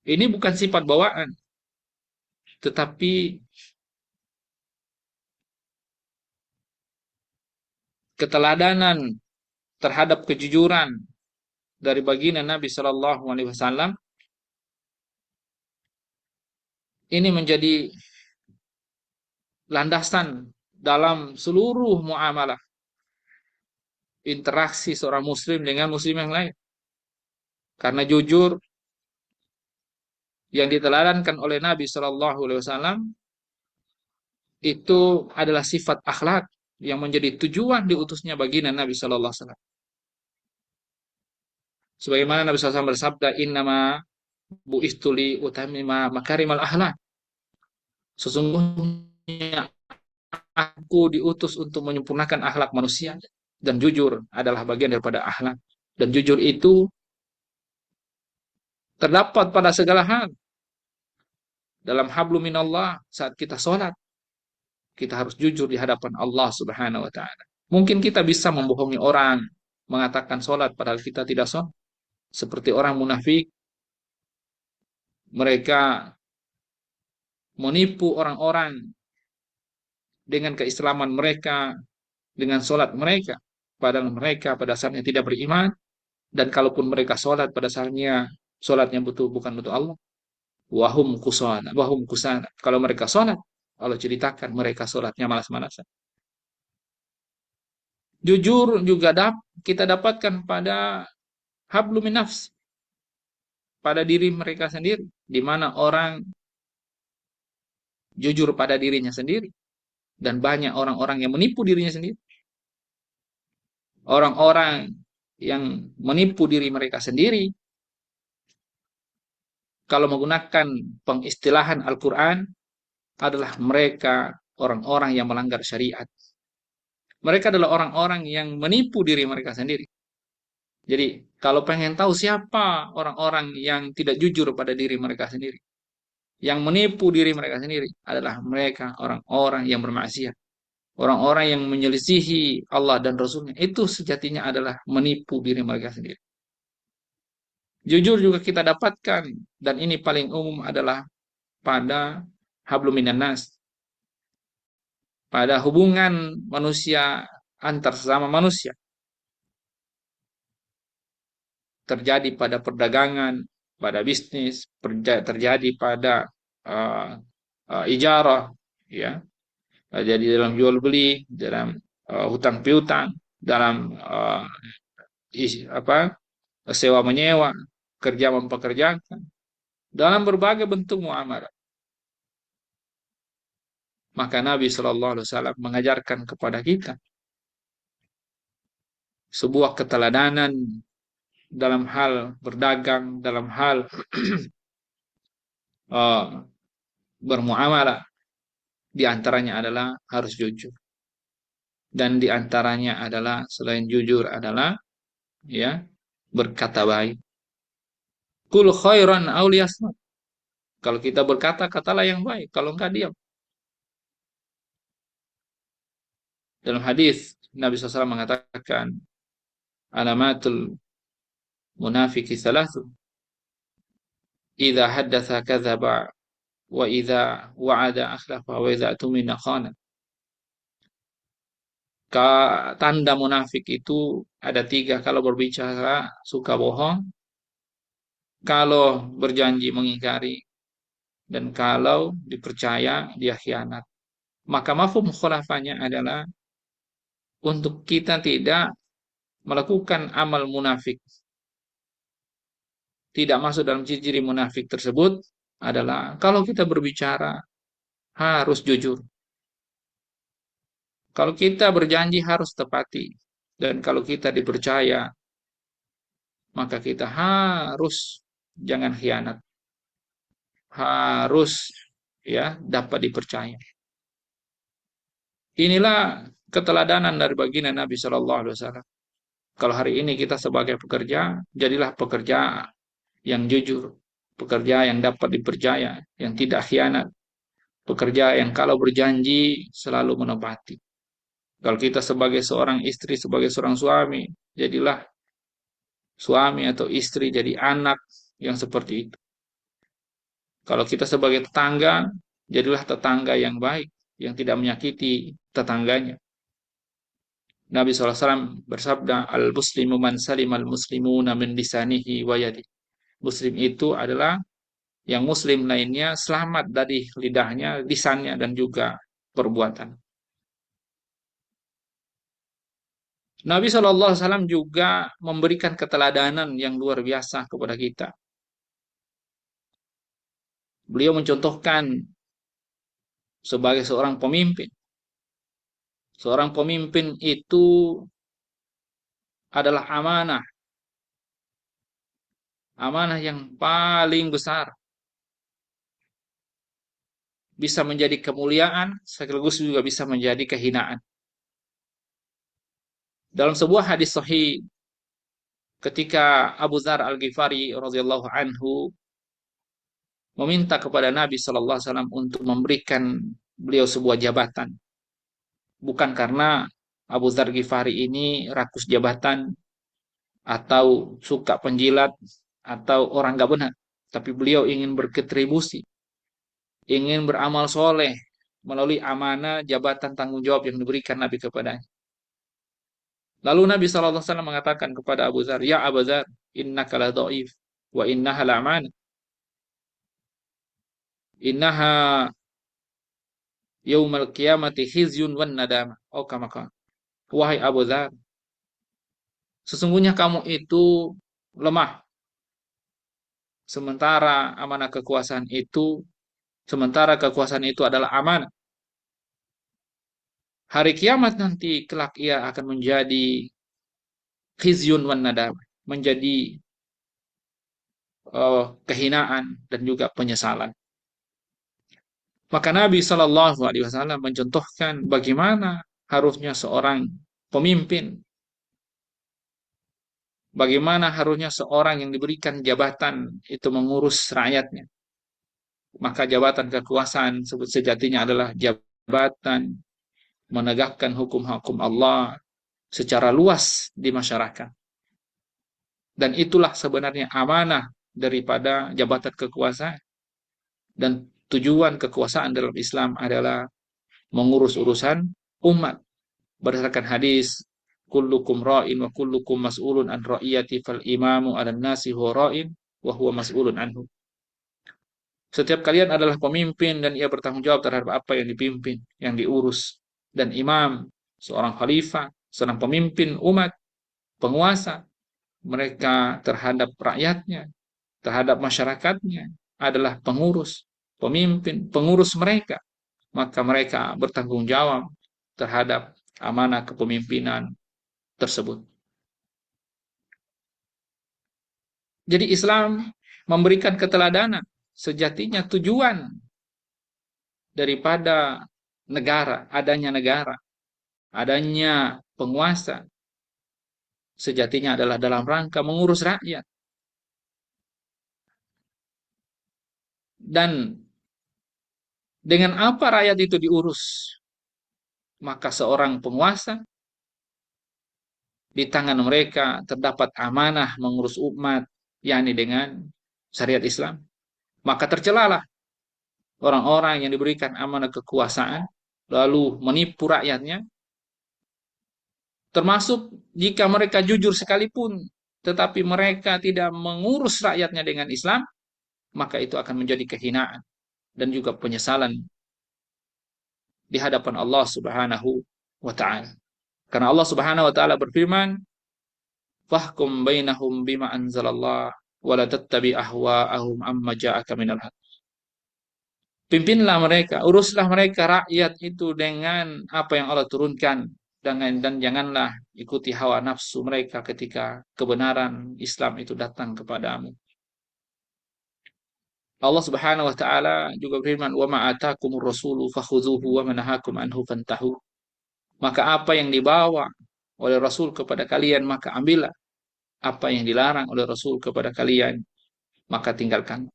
Ini bukan sifat bawaan, tetapi keteladanan terhadap kejujuran dari baginda Nabi SAW ini menjadi landasan dalam seluruh muamalah interaksi seorang muslim dengan muslim yang lain. Karena jujur yang diteladankan oleh Nabi SAW itu adalah sifat akhlak yang menjadi tujuan diutusnya baginda Nabi SAW. Sebagaimana Nabi SAW bersabda, innama bu'istuli utamima makarimal akhlak. Sesungguhnya aku diutus untuk menyempurnakan akhlak manusia, dan jujur adalah bagian daripada akhlak. Dan jujur itu terdapat pada segala hal. dalam hablum minallah saat kita sholat. Kita harus jujur di hadapan Allah Subhanahu wa taala. Mungkin kita bisa membohongi orang, mengatakan sholat padahal kita tidak sholat. Seperti orang munafik, mereka menipu orang-orang dengan keislaman mereka, dengan sholat mereka. Padahal mereka pada dasarnya tidak beriman, dan kalaupun mereka sholat pada dasarnya sholatnya betul bukan betul Allah. Wahum kusana. Kalau mereka sholat, Allah ceritakan mereka sholatnya malas-malasan. Jujur juga kita dapatkan pada hablum nafs, pada diri mereka sendiri, di mana orang jujur pada dirinya sendiri dan banyak orang-orang yang menipu dirinya sendiri. Orang-orang yang menipu diri mereka sendiri kalau menggunakan pengistilahan Al-Qur'an adalah mereka orang-orang yang melanggar syariat. Mereka adalah orang-orang yang menipu diri mereka sendiri. Jadi, kalau pengen tahu siapa orang-orang yang tidak jujur pada diri mereka sendiri, yang menipu diri mereka sendiri adalah mereka orang-orang yang bermaksiat. Orang-orang yang menyelisihi Allah dan Rasulnya itu sejatinya adalah menipu diri mereka sendiri. Jujur juga kita dapatkan, dan ini paling umum adalah pada hablum minan nas, pada hubungan manusia antar sesama manusia. Terjadi pada perdagangan, pada bisnis, terjadi pada ijarah, ya, jadi dalam jual beli, dalam hutang piutang, dalam sewa menyewa, kerja mempekerjakan, dalam berbagai bentuk muamalah. Maka Nabi Shallallahu Alaihi Wasallam mengajarkan kepada kita sebuah keteladanan dalam hal berdagang, dalam hal bermuamalah. Di antaranya adalah harus jujur. Dan di antaranya adalah selain jujur adalah ya berkata baik. Kul khairan aw liyasmut. Kalau kita berkata, katalah yang baik. Kalau enggak, diam. Dalam hadis Nabi SAW mengatakan, alamatul munafiki salasu. Idza haddatsa kadzaba wa idza wa'ada akhlafa wa idza tumina khana. Tanda munafik itu ada 3. Kalau berbicara suka bohong, kalau berjanji mengingkari, dan kalau dipercaya dia khianat. Maka mafhum mukhalafahnya adalah untuk kita tidak melakukan amal munafik, tidak masuk dalam ciri-ciri munafik tersebut adalah kalau kita berbicara harus jujur. Kalau kita berjanji harus tepati. Dan kalau kita dipercaya, maka kita harus jangan khianat. Harus ya dapat dipercaya. Inilah keteladanan dari baginda Nabi Shallallahu Alaihi Wasallam. Kalau hari ini kita sebagai pekerja, jadilah pekerja yang jujur, pekerja yang dapat dipercaya, yang tidak khianat, pekerja yang kalau berjanji selalu menepati. Kalau kita sebagai seorang istri, sebagai seorang suami, jadilah suami atau istri, jadi anak yang seperti itu. Kalau kita sebagai tetangga, jadilah tetangga yang baik, yang tidak menyakiti tetangganya. Nabi SAW bersabda, al-muslimu man salimal muslimuna min lisanihi wa yadihi. Muslim itu adalah yang muslim lainnya selamat dari lidahnya, lisannya, dan juga perbuatan. Nabi SAW juga memberikan keteladanan yang luar biasa kepada kita. Beliau mencontohkan sebagai seorang pemimpin. Seorang pemimpin itu adalah amanah. Amanah yang paling besar. Bisa menjadi kemuliaan, sekaligus juga bisa menjadi kehinaan. Dalam sebuah hadis sahih, ketika Abu Dzar Al-Ghifari radhiyallahu anhu meminta kepada Nabi Shallallahu Alaihi Wasallam untuk memberikan beliau sebuah jabatan, bukan karena Abu Dzar Ghifari ini rakus jabatan atau suka penjilat atau orang gak benar, tapi beliau ingin berkontribusi, ingin beramal soleh melalui amanah jabatan tanggung jawab yang diberikan Nabi kepadanya. Lalu Nabi SAW mengatakan kepada Abu Dzar, ya Abu Dzar, innaka la dhaif wa innaha la amanah. Innaha yaumal qiyamati khizyun wan nadama. Oh kama qala. Wahai Abu Dzar, sesungguhnya kamu itu lemah. Sementara kekuasaan itu adalah amanah. Hari kiamat nanti kelak ia akan menjadi khizyun wan nadama, menjadi kehinaan dan juga penyesalan. Maka Nabi Shallallahu Alaihi Wasallam mencontohkan bagaimana harusnya seorang pemimpin, bagaimana harusnya seorang yang diberikan jabatan itu mengurus rakyatnya. Maka jabatan kekuasaan sejatinya adalah jabatan menegakkan hukum-hukum Allah secara luas di masyarakat. Dan itulah sebenarnya amanah daripada jabatan kekuasaan. Dan tujuan kekuasaan dalam Islam adalah mengurus urusan umat. Berdasarkan hadis, kullukum ra'in wa kullukum mas'ulun an ra'iyati fal imamu 'alan nasi huwa ra'in wa huwa mas'ulun anhu. Setiap kalian adalah pemimpin dan ia bertanggung jawab terhadap apa yang dipimpin, yang diurus. Dan imam, seorang khalifah, seorang pemimpin umat, penguasa, mereka terhadap rakyatnya, terhadap masyarakatnya adalah pengurus, pemimpin, pengurus mereka. Maka mereka bertanggung jawab terhadap amanah kepemimpinan tersebut. Jadi Islam memberikan keteladanan. Sejatinya tujuan daripada negara, adanya penguasa, sejatinya adalah dalam rangka mengurus rakyat. Dan dengan apa rakyat itu diurus? Maka seorang penguasa, di tangan mereka terdapat amanah mengurus umat, yakni dengan syariat Islam. Maka tercelalah orang-orang yang diberikan amanah kekuasaan, lalu menipu rakyatnya, termasuk jika mereka jujur sekalipun, tetapi mereka tidak mengurus rakyatnya dengan Islam, maka itu akan menjadi kehinaan dan juga penyesalan di hadapan Allah Subhanahu wa Ta'ala. Karena Allah Subhanahu wa Ta'ala berfirman, "Fahkum bainahum bima anzalallah wa la tattabi ahwa'ahum amma ja'aka minal haq." Pimpinlah mereka, uruslah mereka rakyat itu dengan apa yang Allah turunkan, dan janganlah ikuti hawa nafsu mereka ketika kebenaran Islam itu datang kepadamu. Allah Subhanahu wa taala juga berfirman, "Wa ma atakumur rasulu fakhudhuhu wa ma nahakum anhu fantahu." Maka apa yang dibawa oleh Rasul kepada kalian, maka ambillah. Apa yang dilarang oleh Rasul kepada kalian, maka tinggalkan.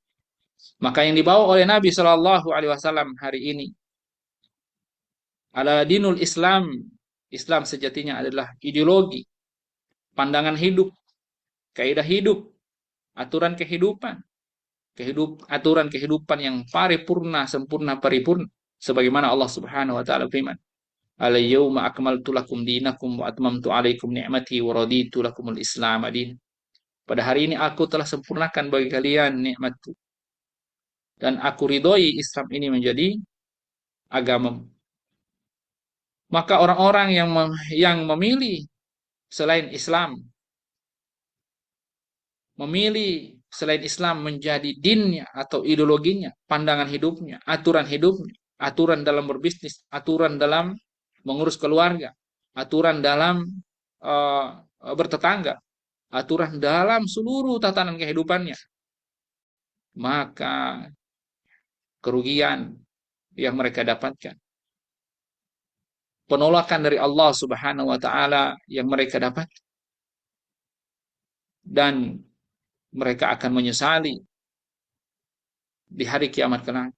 Maka yang dibawa oleh Nabi Shallallahu Alaihi Wasallam hari ini adalah dinul Islam. Islam sejatinya adalah ideologi, pandangan hidup, kaidah hidup, aturan kehidupan, aturan kehidupan yang paripurna, sempurna, paripurna. Sebagaimana Allah Subhanahu Wa Taala firman, "Al-yawma akmaltu lakum dinakum wa atmamtu alaikum ni'mati wa raditu lakumul Islam adin." Pada hari ini aku telah sempurnakan bagi kalian nikmatku dan aku ridhoi Islam ini menjadi agama. Maka orang-orang yang memilih selain Islam, memilih selain Islam menjadi dinnya atau ideologinya, pandangan hidupnya, aturan dalam berbisnis, aturan dalam mengurus keluarga, aturan dalam bertetangga, aturan dalam seluruh tatanan kehidupannya, maka kerugian yang mereka dapatkan, penolakan dari Allah Subhanahu wa Ta'ala yang mereka dapat, dan mereka akan menyesali di hari kiamat kelak.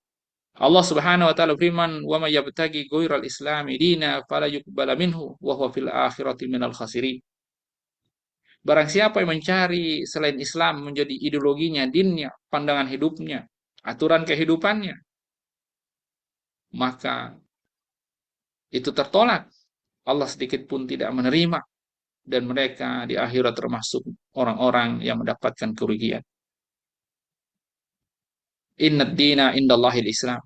Allah Subhanahu wa taala firman, "Wa may yabtaghi ghairal islami dina fala yuqbala minhu wa huwa fil akhirati minal khasirin." Barang siapa yang mencari selain Islam menjadi ideologinya, dinnya, pandangan hidupnya, aturan kehidupannya, maka itu tertolak. Allah sedikit pun tidak menerima, dan mereka di akhirat termasuk orang-orang yang mendapatkan kerugian. Innad dina indallahil Islam.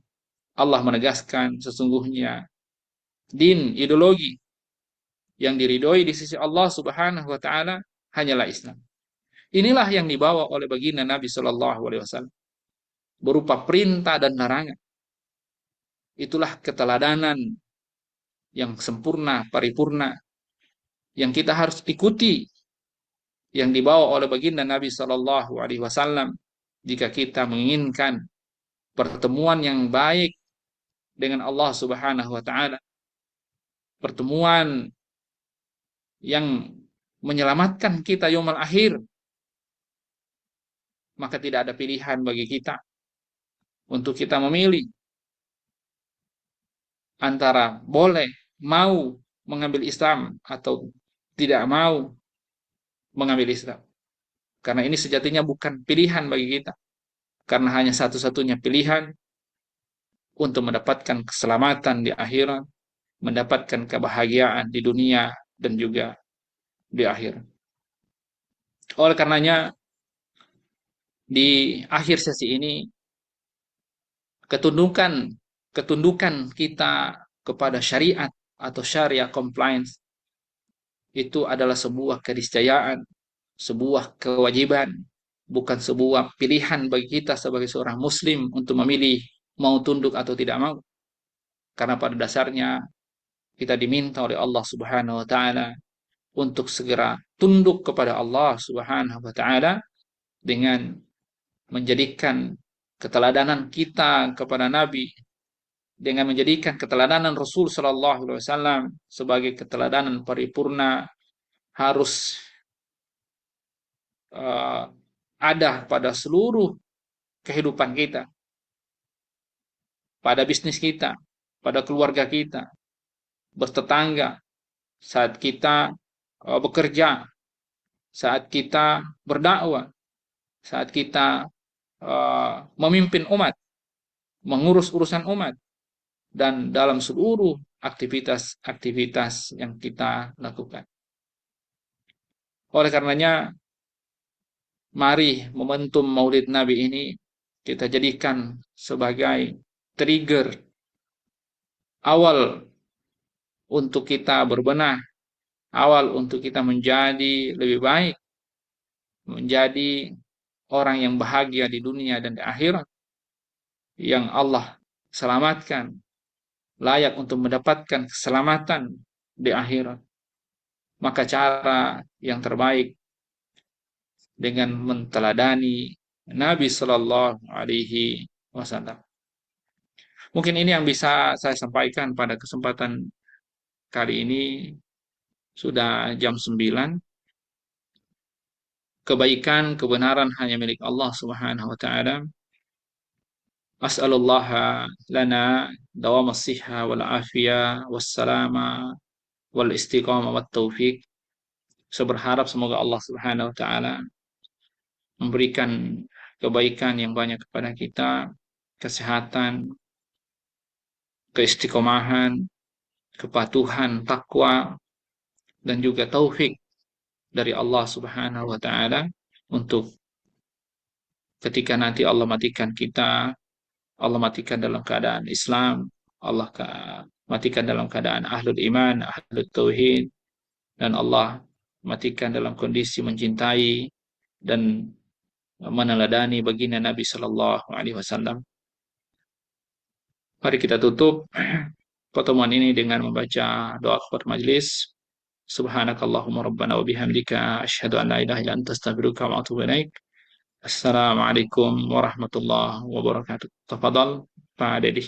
Allah menegaskan sesungguhnya din, ideologi yang diridhoi di sisi Allah Subhanahu wa taala hanyalah Islam. Inilah yang dibawa oleh baginda Nabi Shallallahu alaihi wasallam berupa perintah dan larangan. Itulah keteladanan yang sempurna, paripurna yang kita harus ikuti, yang dibawa oleh baginda Nabi Shallallahu alaihi wasallam jika kita menginginkan pertemuan yang baik dengan Allah Subhanahu wa taala, pertemuan yang menyelamatkan kita yaumul akhir. Maka tidak ada pilihan bagi kita untuk kita memilih antara boleh mau mengambil Islam atau tidak mau mengambil Islam. Karena ini sejatinya bukan pilihan bagi kita. Karena hanya satu-satunya pilihan untuk mendapatkan keselamatan di akhirat, mendapatkan kebahagiaan di dunia dan juga di akhirat. Oleh karenanya, di akhir sesi ini, ketundukan kita kepada syariat atau syariah compliance itu adalah sebuah keniscayaan, sebuah kewajiban, bukan sebuah pilihan bagi kita sebagai seorang muslim untuk memilih mau tunduk atau tidak mau. Karena pada dasarnya kita diminta oleh Allah Subhanahu wa taala untuk segera tunduk kepada Allah Subhanahu wa taala dengan menjadikan keteladanan kita kepada Nabi, dengan menjadikan keteladanan Rasul Shallallahu Alaihi Wasallam sebagai keteladanan paripurna, harus ada pada seluruh kehidupan kita, pada bisnis kita, pada keluarga kita, bertetangga, saat kita bekerja, saat kita berdakwah, saat kita memimpin umat, mengurus urusan umat, dan dalam seluruh aktivitas-aktivitas yang kita lakukan. Oleh karenanya, mari momentum Maulid Nabi ini kita jadikan sebagai trigger awal untuk kita berbenah, awal untuk kita menjadi lebih baik, menjadi orang yang bahagia di dunia dan di akhirat, yang Allah selamatkan, layak untuk mendapatkan keselamatan di akhirat. Maka cara yang terbaik dengan menteladani Nabi Shallallahu Alaihi Wasallam. Mungkin ini yang bisa saya sampaikan pada kesempatan kali ini. Sudah jam 9. Kebaikan, kebenaran hanya milik Allah Subhanahu wa taala. As'alullah lana dawam as-sihha wal afiyah wassalama wal istiqamah wat taufiq. Saya berharap semoga Allah Subhanahu wa taala memberikan kebaikan yang banyak kepada kita, kesehatan, keistiqomahan, kepatuhan, takwa, dan juga taufik dari Allah Subhanahu wa taala untuk ketika nanti Allah matikan kita, Allah matikan dalam keadaan Islam, Allah matikan dalam keadaan ahlul iman, ahlul tauhid, dan Allah matikan dalam kondisi mencintai dan meneladani baginda Nabi Shallallahu Alaihi Wasallam. Mari kita tutup pertemuan ini dengan membaca doa kafaratul majelis. Subhanakallahumma rabbana wa bihamdika asyhadu an la ilaha illa anta astaghfiruka wa atubu ilaik. Assalamualaikum warahmatullahi wabarakatuh. Tafadhal Pak Dedi.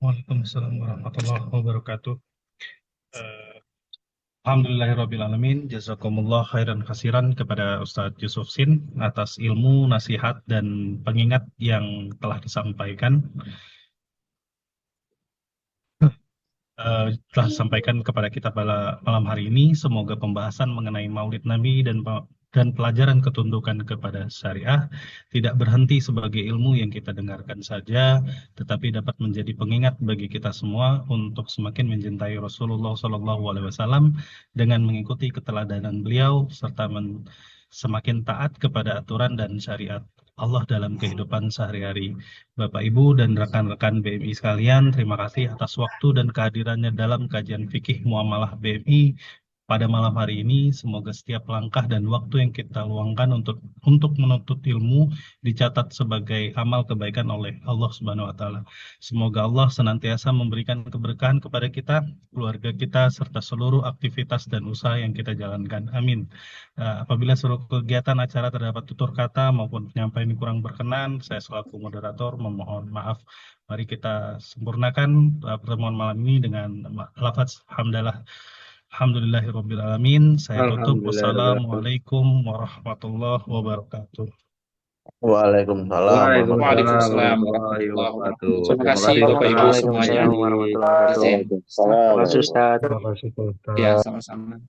Waalaikumsalam warahmatullahi wabarakatuh. Alhamdulillahirrabbilalamin. Jazakumullah khairan kasiran kepada Ustadz Yusuf Sin atas ilmu, nasihat, dan pengingat yang telah disampaikan. Telah disampaikan kepada kita pada malam hari ini. Semoga pembahasan mengenai Maulid Nabi dan pelajaran ketundukan kepada syariah tidak berhenti sebagai ilmu yang kita dengarkan saja, tetapi dapat menjadi pengingat bagi kita semua untuk semakin mencintai Rasulullah SAW dengan mengikuti keteladanan beliau serta semakin taat kepada aturan dan syariat Allah dalam kehidupan sehari-hari. Bapak, Ibu, dan rekan-rekan BMI sekalian, terima kasih atas waktu dan kehadirannya dalam kajian fikih muamalah BMI pada malam hari ini. Semoga setiap langkah dan waktu yang kita luangkan untuk menuntut ilmu dicatat sebagai amal kebaikan oleh Allah Subhanahu wa taala. Semoga Allah senantiasa memberikan keberkahan kepada kita, keluarga kita, serta seluruh aktivitas dan usaha yang kita jalankan. Amin. Apabila seluruh kegiatan acara terdapat tutur kata maupun penyampaian yang kurang berkenan, saya selaku moderator memohon maaf. Mari kita sempurnakan pertemuan malam ini dengan lafaz hamdalah. Alhamdulillahirrabbilalamin. Saya tutup. Alhamdulillahirobbilalamin. Wassalamu warahmatullahi wabarakatuh. Waalaikumsalam warahmatullahi Waalaikumsalam wabarakatuh. warahmatullahi wabarakatuh. Terima Terima kasih kasih Bapak Ustaz Ibu Yusuf semuanya. Sin. Waalaikumsalam warahmatullahi wabarakatuh. Izin. Waalaikumsalam. Terima kasih Ustaz. Terima kasih, Pak Ya, Ustadz. sama-sama.